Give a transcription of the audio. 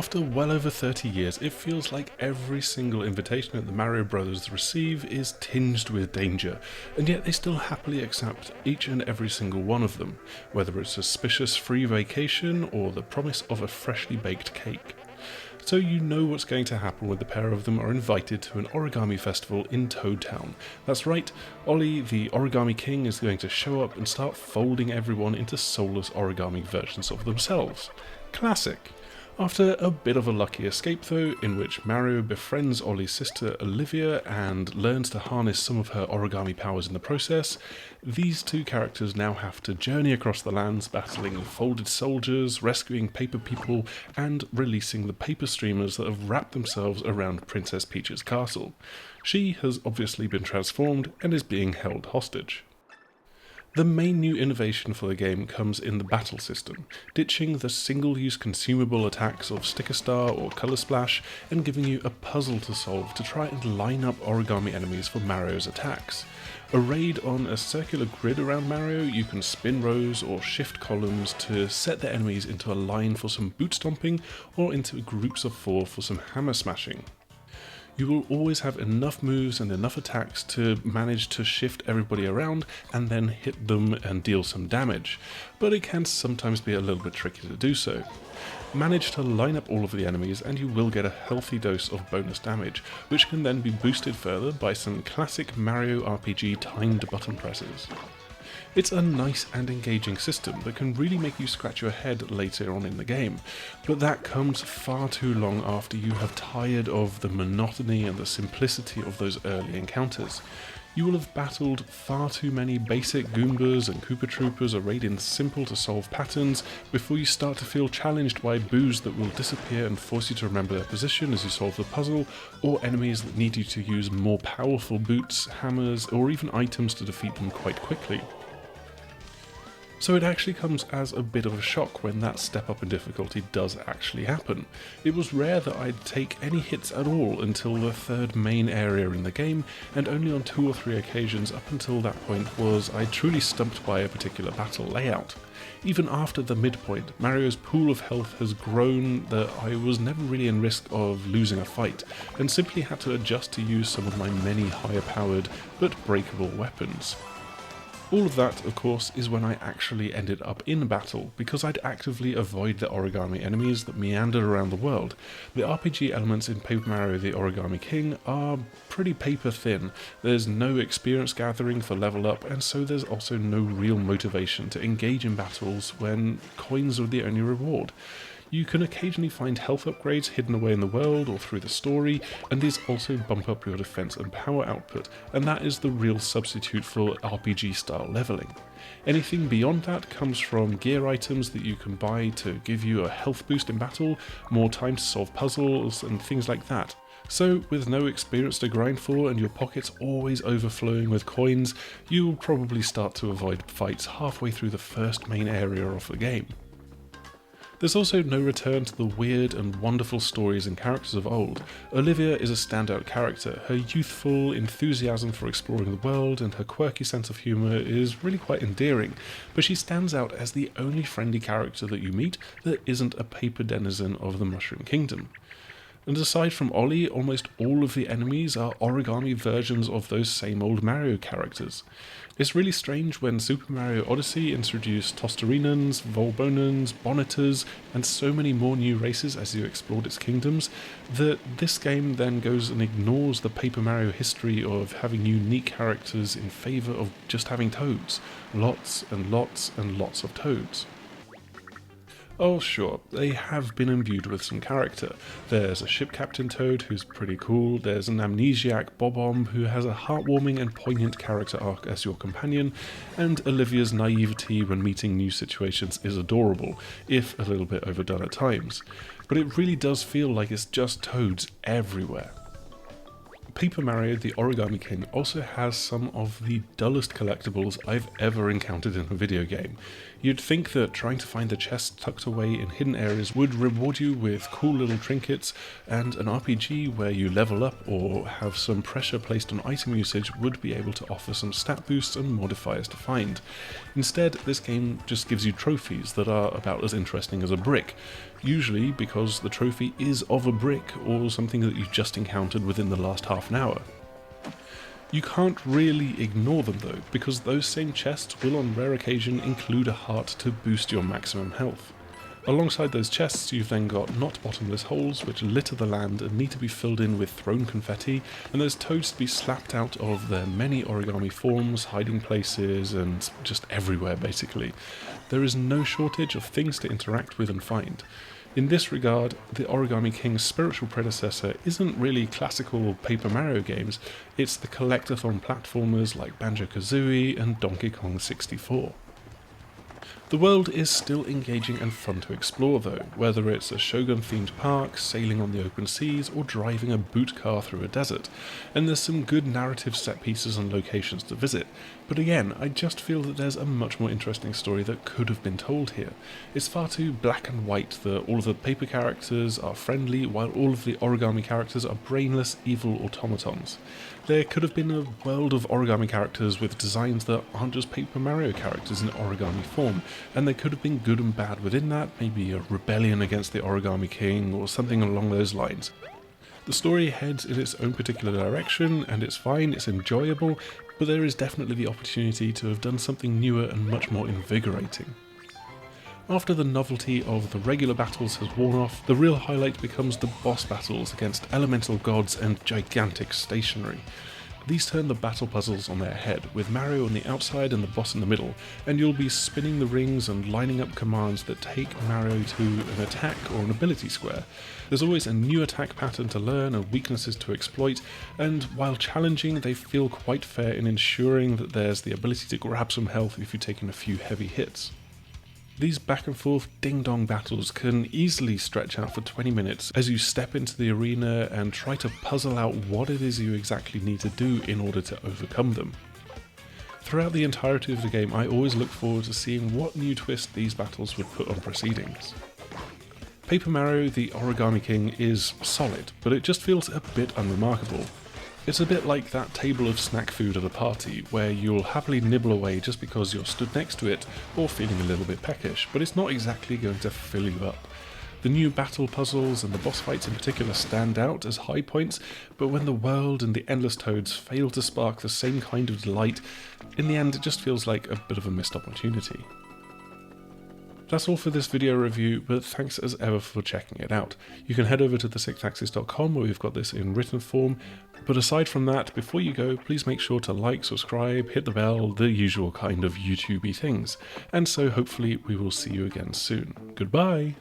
After well over 30 years, it feels like every single invitation that the Mario Brothers receive is tinged with danger, and yet they still happily accept each and every single one of them, whether it's a suspicious free vacation or the promise of a freshly baked cake. So you know what's going to happen when the pair of them are invited to an origami festival in Toad Town. That's right, Ollie, the Origami King, is going to show up and start folding everyone into soulless origami versions of themselves. Classic. After a bit of a lucky escape though, in which Mario befriends Ollie's sister Olivia and learns to harness some of her origami powers in the process, these two characters now have to journey across the lands battling folded soldiers, rescuing paper people, and releasing the paper streamers that have wrapped themselves around Princess Peach's castle. She has obviously been transformed and is being held hostage. The main new innovation for the game comes in the battle system, ditching the single-use consumable attacks of Sticker Star or Colour Splash and giving you a puzzle to solve to try and line up origami enemies for Mario's attacks. Arrayed on a circular grid around Mario, you can spin rows or shift columns to set the enemies into a line for some boot stomping or into groups of 4 for some hammer smashing. You will always have enough moves and enough attacks to manage to shift everybody around and then hit them and deal some damage, but it can sometimes be a little bit tricky to do so. Manage to line up all of the enemies and you will get a healthy dose of bonus damage, which can then be boosted further by some classic Mario RPG timed button presses. It's a nice and engaging system that can really make you scratch your head later on in the game, but that comes far too long after you have tired of the monotony and the simplicity of those early encounters. You will have battled far too many basic Goombas and Koopa Troopers arrayed in simple to solve patterns before you start to feel challenged by boos that will disappear and force you to remember their position as you solve the puzzle, or enemies that need you to use more powerful boots, hammers, or even items to defeat them quite quickly. So it actually comes as a bit of a shock when that step up in difficulty does actually happen. It was rare that I'd take any hits at all until the third main area in the game, and only on 2 or 3 occasions up until that point was I truly stumped by a particular battle layout. Even after the midpoint, Mario's pool of health has grown that I was never really in risk of losing a fight, and simply had to adjust to use some of my many higher powered but breakable weapons. All of that, of course, is when I actually ended up in battle, because I'd actively avoid the origami enemies that meandered around the world. The RPG elements in Paper Mario the Origami King are pretty paper thin. There's no experience gathering for level up, and so there's also no real motivation to engage in battles when coins are the only reward. You can occasionally find health upgrades hidden away in the world or through the story, and these also bump up your defense and power output, and that is the real substitute for RPG style leveling. Anything beyond that comes from gear items that you can buy to give you a health boost in battle, more time to solve puzzles, and things like that. So, with no experience to grind for and your pockets always overflowing with coins, you'll probably start to avoid fights halfway through the first main area of the game. There's also no return to the weird and wonderful stories and characters of old. Olivia is a standout character. Her youthful enthusiasm for exploring the world and her quirky sense of humour is really quite endearing, but she stands out as the only friendly character that you meet that isn't a paper denizen of the Mushroom Kingdom. And aside from Ollie, almost all of the enemies are origami versions of those same old Mario characters. It's really strange when Super Mario Odyssey introduced Tostorinans, Volbonans, Bonitors, and so many more new races as you explored its kingdoms, that this game then goes and ignores the Paper Mario history of having unique characters in favour of just having Toads. Lots and lots and lots of Toads. Oh sure, they have been imbued with some character. There's a ship captain Toad who's pretty cool, there's an amnesiac Bob-omb who has a heartwarming and poignant character arc as your companion, and Olivia's naivety when meeting new situations is adorable, if a little bit overdone at times. But it really does feel like it's just Toads everywhere. Paper Mario the Origami King also has some of the dullest collectibles I've ever encountered in a video game. You'd think that trying to find the chests tucked away in hidden areas would reward you with cool little trinkets, and an RPG where you level up or have some pressure placed on item usage would be able to offer some stat boosts and modifiers to find. Instead, this game just gives you trophies that are about as interesting as a brick. usually because the trophy is of a brick or something that you've just encountered within the last half an hour. You can't really ignore them though, because those same chests will on rare occasion include a heart to boost your maximum health. Alongside those chests, you've then got not bottomless holes which litter the land and need to be filled in with thrown confetti, and there's toads to be slapped out of their many origami forms, hiding places, and just everywhere basically. There is no shortage of things to interact with and find. In this regard, the Origami King's spiritual predecessor isn't really classical Paper Mario games, it's the collectathon platformers like Banjo-Kazooie and Donkey Kong 64. The world is still engaging and fun to explore though, whether it's a Shogun-themed park, sailing on the open seas, or driving a boot car through a desert, and there's some good narrative set pieces and locations to visit, but again, I just feel that there's a much more interesting story that could have been told here. It's far too black and white that all of the paper characters are friendly, while all of the origami characters are brainless, evil automatons. There could have been a world of origami characters with designs that aren't just Paper Mario characters in origami form, and there could have been good and bad within that, maybe a rebellion against the Origami King or something along those lines. The story heads in its own particular direction, and it's fine, it's enjoyable, but there is definitely the opportunity to have done something newer and much more invigorating. After the novelty of the regular battles has worn off, the real highlight becomes the boss battles against elemental gods and gigantic stationery. These turn the battle puzzles on their head, with Mario on the outside and the boss in the middle, and you'll be spinning the rings and lining up commands that take Mario to an attack or an ability square. There's always a new attack pattern to learn and weaknesses to exploit, and while challenging, they feel quite fair in ensuring that there's the ability to grab some health if you've taken a few heavy hits. These back and forth ding-dong battles can easily stretch out for 20 minutes as you step into the arena and try to puzzle out what it is you exactly need to do in order to overcome them. Throughout the entirety of the game, I always look forward to seeing what new twist these battles would put on proceedings. Paper Mario: The Origami King is solid, but it just feels a bit unremarkable. It's a bit like that table of snack food at a party, where you'll happily nibble away just because you're stood next to it or feeling a little bit peckish, but it's not exactly going to fill you up. The new battle puzzles and the boss fights in particular stand out as high points, but when the world and the endless toads fail to spark the same kind of delight, in the end it just feels like a bit of a missed opportunity. That's all for this video review, but thanks as ever for checking it out. You can head over to thesixaxis.com where we've got this in written form, but aside from that, before you go, please make sure to like, subscribe, hit the bell, the usual kind of YouTubey things, and so hopefully we will see you again soon. Goodbye!